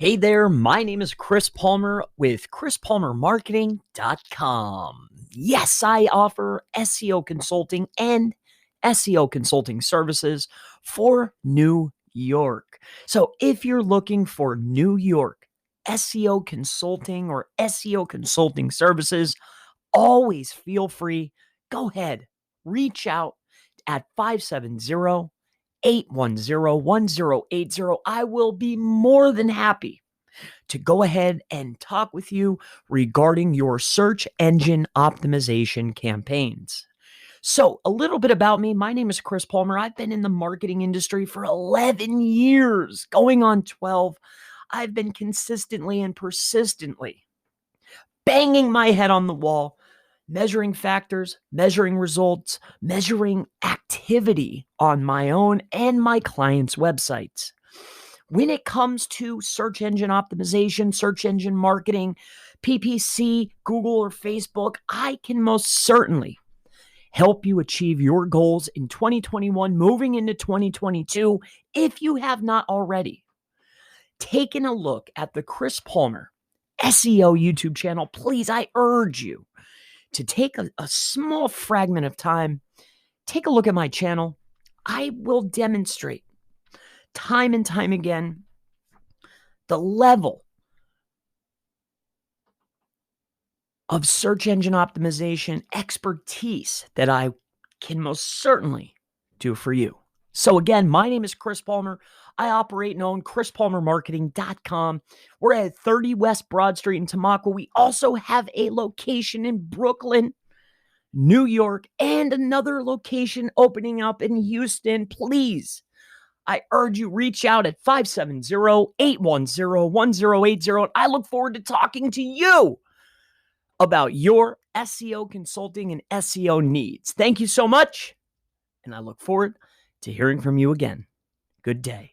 Hey there, my name is Chris Palmer with ChrisPalmerMarketing.com. Yes, I offer SEO consulting and SEO consulting services for New York. So if you're looking for New York SEO consulting or SEO consulting services, always feel free. Go ahead, reach out at 570-810-1080. I will be more than happy to go ahead and talk with you regarding your search engine optimization campaigns. So, a little bit about me. My name is Chris Palmer. I've been in the marketing industry for 11 years, going on 12. I've been consistently and persistently banging my head on the wall, measuring factors, measuring results, measuring activity on my own and my clients' websites. When it comes to search engine optimization, search engine marketing, PPC, Google or Facebook, I can most certainly help you achieve your goals in 2021, moving into 2022, if you have not already taken a look at the Chris Palmer SEO YouTube channel. Please, I urge you to take a small fragment of time, take a look at my channel. I will demonstrate time and time again the level of search engine optimization expertise that I can most certainly do for you. So again, my name is Chris Palmer. I operate and own ChrisPalmerMarketing.com. We're at 30 West Broad Street in Tamaqua. We also have a location in Brooklyn, New York, and another location opening up in Houston. Please, I urge you, reach out at 570-810-1080. And I look forward to talking to you about your SEO consulting and SEO needs. Thank you so much, and I look forward to hearing from you again. Good day.